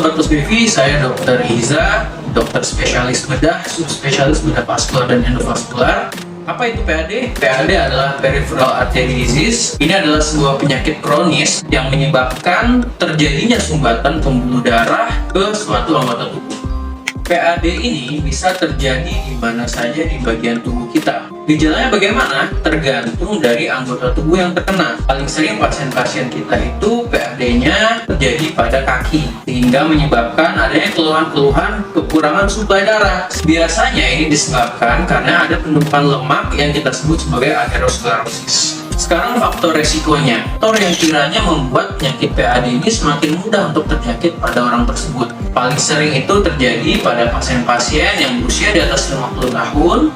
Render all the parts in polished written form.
Sobat PlusBV, saya Dr. Iza, dokter spesialis bedah, subspesialis bedah vaskular dan endovaskular. Apa itu PAD? PAD adalah peripheral artery disease. Ini adalah sebuah penyakit kronis yang menyebabkan terjadinya sumbatan pembuluh darah ke suatu anggota tubuh. PAD ini bisa terjadi di mana saja di bagian tubuh kita. Gejalanya bagaimana? Tergantung dari anggota tubuh yang terkena. Paling sering pasien-pasien kita itu PAD-nya terjadi pada kaki, sehingga menyebabkan adanya keluhan-keluhan kekurangan suplai darah. Biasanya ini disebabkan karena ada penumpukan lemak yang kita sebut sebagai aterosklerosis. Sekarang faktor resikonya, faktor yang kiranya membuat penyakit PAD ini semakin mudah untuk terjangkit pada orang tersebut. Paling sering itu terjadi pada pasien-pasien yang berusia di atas 50 tahun,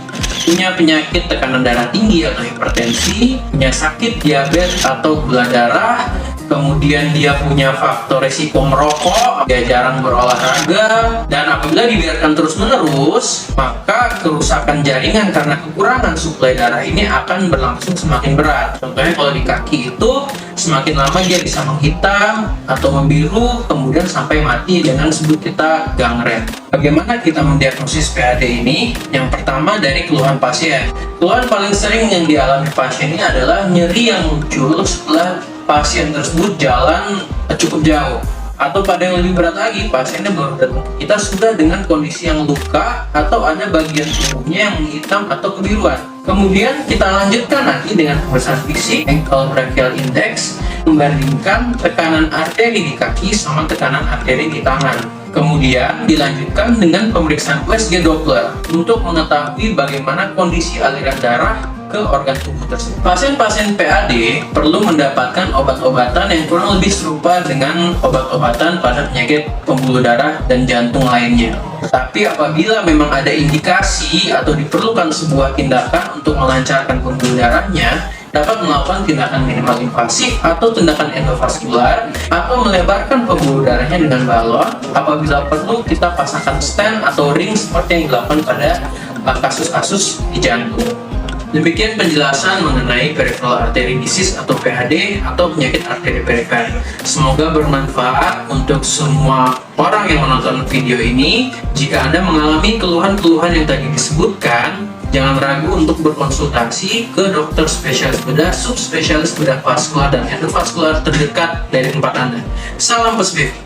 punya penyakit tekanan darah tinggi atau hipertensi, punya sakit diabetes atau gula darah, kemudian dia punya faktor resiko merokok, dia jarang berolahraga, dan apabila dibiarkan terus-menerus, maka kerusakan jaringan karena kekurangan suplai darah ini akan berlangsung semakin berat. Contohnya kalau di kaki itu, semakin lama dia bisa menghitam atau membiru, kemudian sampai mati dengan sebut kita gangren. Bagaimana kita mendiagnosis PAD ini? Yang pertama dari keluhan pasien. Keluhan paling sering yang dialami pasien ini adalah nyeri yang muncul setelah pasien tersebut jalan cukup jauh, atau pada yang lebih berat lagi, pasiennya baru datang ke kita sudah dengan kondisi yang luka atau ada bagian tubuhnya yang hitam atau kebiruan. Kemudian kita lanjutkan nanti dengan pemeriksaan fisik, ankle brachial index, membandingkan tekanan arteri di kaki sama tekanan arteri di tangan. Kemudian dilanjutkan dengan pemeriksaan USG Doppler untuk mengetahui bagaimana kondisi aliran darah ke organ tubuh tersebut. Pasien-pasien PAD perlu mendapatkan obat-obatan yang kurang lebih serupa dengan obat-obatan pada penyakit pembuluh darah dan jantung lainnya. Tetapi apabila memang ada indikasi atau diperlukan sebuah tindakan untuk melancarkan pembuluh darahnya, dapat melakukan tindakan minimal invasif atau tindakan endovaskular atau melebarkan pembuluh darahnya dengan balon. Apabila perlu, kita pasangkan stent atau ring seperti yang dilakukan pada kasus-kasus di jantung. Demikian penjelasan mengenai peripheral artery disease atau PAD atau penyakit arteri perifer. Semoga bermanfaat untuk semua orang yang menonton video ini. Jika Anda mengalami keluhan-keluhan yang tadi disebutkan, jangan ragu untuk berkonsultasi ke dokter spesialis bedah, subspesialis bedah vaskular dan endovaskular terdekat dari tempat Anda. Salam PlusBV.